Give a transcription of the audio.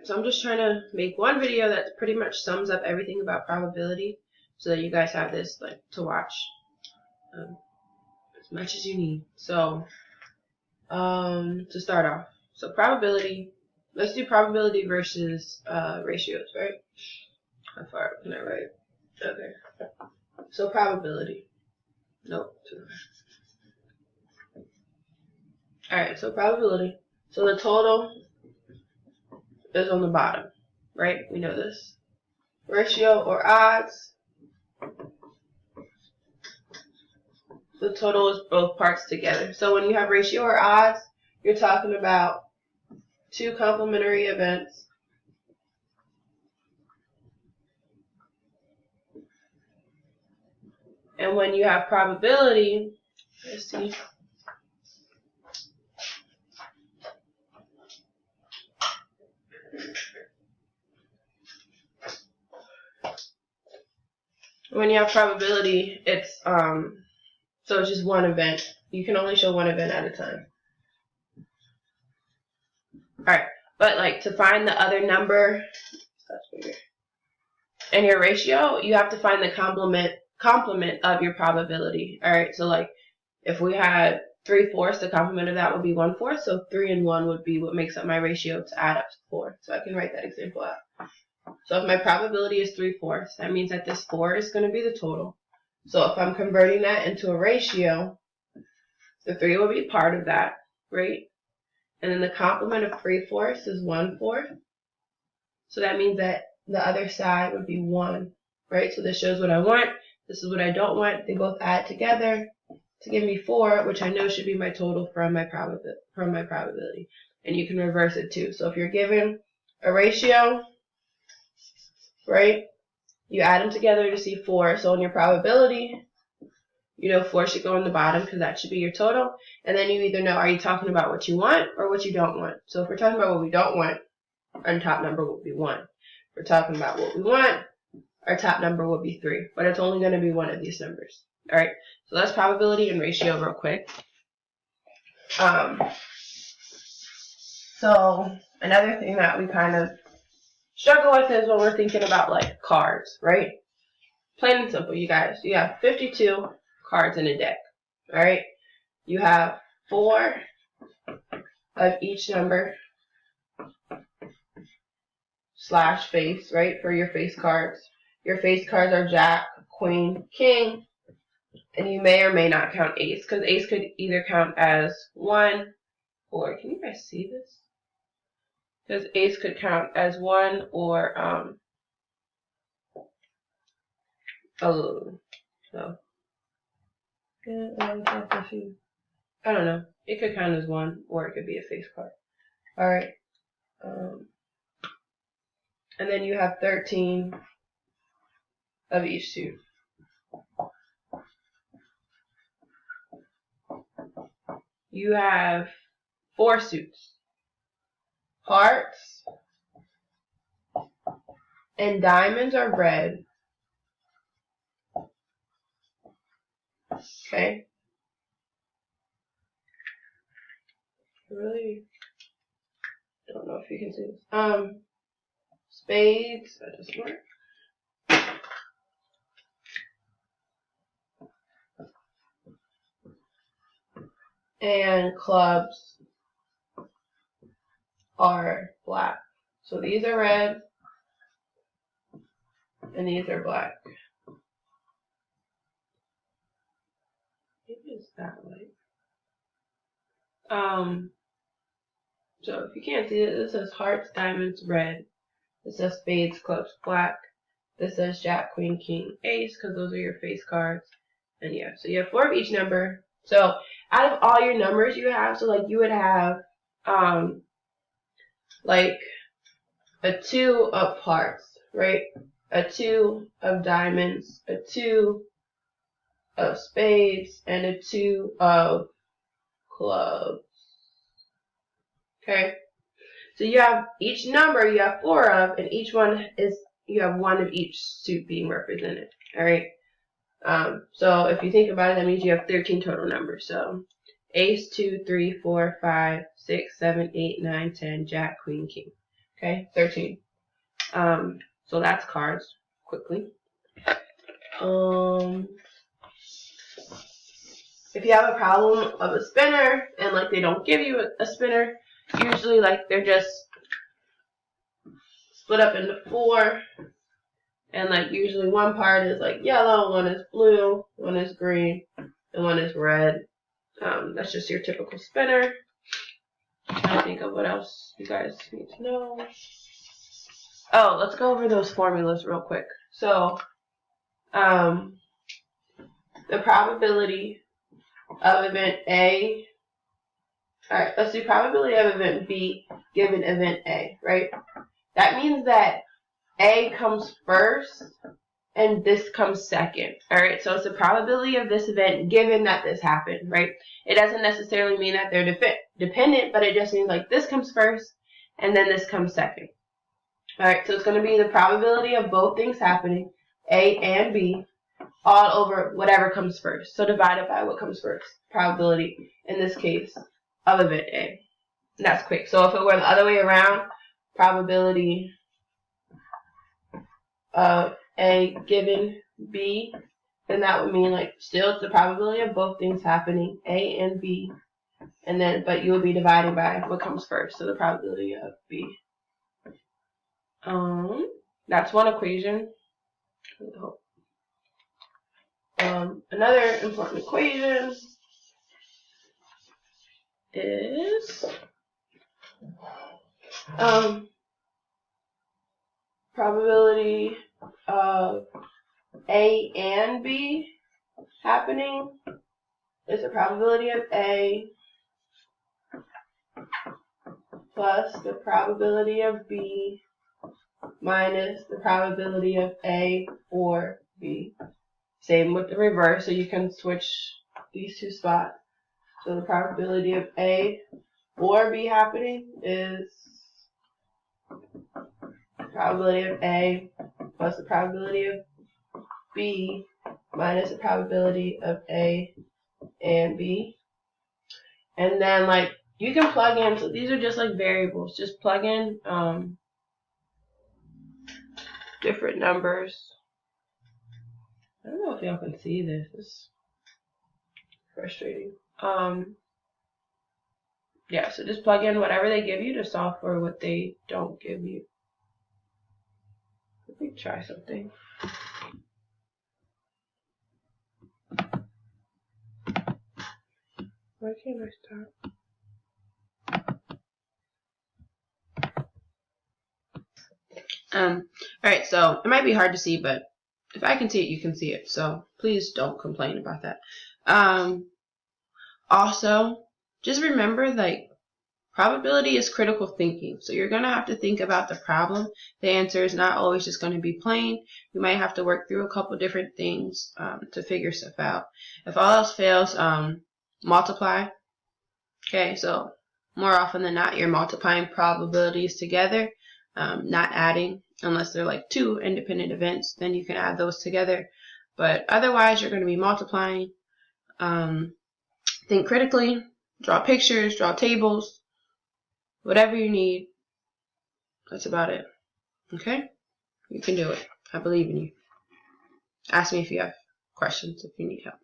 so I'm just trying to make one video that pretty much sums up everything about probability so that you guys have this like to watch as much as you need. So to start off, so probability, let's do probability versus ratios, right? How far can I write? Okay. So probability. Nope. Alright, so probability. So the total is on the bottom, right? We know this. Ratio or odds. The total is both parts together. So when you have ratio or odds, you're talking about two complementary events. And when you have probability, let's see. When you have probability, it's so it's just one event. You can only show one event at a time. Alright, but like to find the other number in your ratio, you have to find the complement of your probability. Alright, so like if we had 3/4, the complement of that would be 1/4, so 3 and 1 would be what makes up my ratio to add up to 4. So I can write that example out. So if my probability is 3/4, that means that this 4 is going to be the total. So if I'm converting that into a ratio, the 3 will be part of that, right? And then the complement of 3/4 is 1/4. So that means that the other side would be 1, right? So this shows what I want. This is what I don't want. They both add together to give me 4, which I know should be my total from my probability. And you can reverse it too. So if you're given a ratio, right, you add them together to see 4. So in your probability, you know 4 should go on the bottom because that should be your total. And then you either know, are you talking about what you want or what you don't want? So if we're talking about what we don't want, our top number will be 1. If we're talking about what we want, our top number will be 3. But it's only going to be one of these numbers. All right, so that's probability and ratio real quick. So another thing that we kind of struggle with is when we're thinking about like cards, right? Plain and simple, you guys. You have 52 cards in a deck, all right? You have 4 of each number / face, right, for your face cards. Your face cards are Jack, Queen, King, and you may or may not count Ace, because Ace could either count as 1 or, can you guys see this? Because Ace could count as 1 or, so, I don't know. It could count as 1 or it could be a face card. Alright. And then you have 13 of each suit. You have 4 suits. Hearts and diamonds are red. Okay. I really don't know if you can see this. Spades, that doesn't work. And clubs are black. So these are red and these are black. Maybe it's that way. So if you can't see it, this says hearts, diamonds, red. This says spades, clubs, black. This says Jack, Queen, King, Ace, because those are your face cards. And yeah, so you have 4 of each number. So out of all your numbers you have, so like you would have like a 2 of hearts, right? A 2 of diamonds, a 2 of spades, and a 2 of clubs. Okay? So you have each number you have 4 of, and each one is, you have 1 of each suit being represented. Alright? So if you think about it, that means you have 13 total numbers. So Ace, 2, 3, 4, 5, 6, 7, 8, 9, 10, Jack, Queen, King. Okay, 13. So that's cards, quickly. If you have a problem of a spinner and like they don't give you a spinner, usually like they're just split up into 4, and like usually one part is like yellow, one is blue, one is green, and one is red. That's just your typical spinner. I'm trying to think of what else you guys need to know. Oh, let's go over those formulas real quick. So, the probability of event A. Alright, let's do probability of event B given event A, right? That means that A comes first and this comes second. Alright, so it's the probability of this event given that this happened, right? It doesn't necessarily mean that they're dependent, but it just means like this comes first and then this comes second. Alright, so it's going to be the probability of both things happening, A and B, all over whatever comes first. So divided by what comes first. Probability, in this case, of event A. And that's quick. So if it were the other way around, probability of A given B, then that would mean like still it's the probability of both things happening, A and B, and then but you would be dividing by what comes first, so the probability of B. That's one equation. Another important equation is probability of A and B happening is the probability of A plus the probability of B minus the probability of A or B. Same with the reverse, so you can switch these two spots. So the probability of A or B happening is the probability of A plus the probability of B minus the probability of A and B. And then like you can plug in, so these are just like variables. Just plug in different numbers. I don't know if y'all can see this. It's frustrating. Yeah, so just plug in whatever they give you to solve for what they don't give you. Let me try something. Why can't I stop? Alright, so it might be hard to see, but if I can see it, you can see it. So please don't complain about that. Also, just remember, like, probability is critical thinking. So you're going to have to think about the problem. The answer is not always just going to be plain. You might have to work through a couple different things to figure stuff out. If all else fails, multiply. Okay, so more often than not, you're multiplying probabilities together, not adding, unless they're like two independent events, then you can add those together. But otherwise, you're going to be multiplying. Think critically, draw pictures, draw tables, whatever you need. That's about it. Okay? You can do it. I believe in you. Ask me if you have questions, if you need help.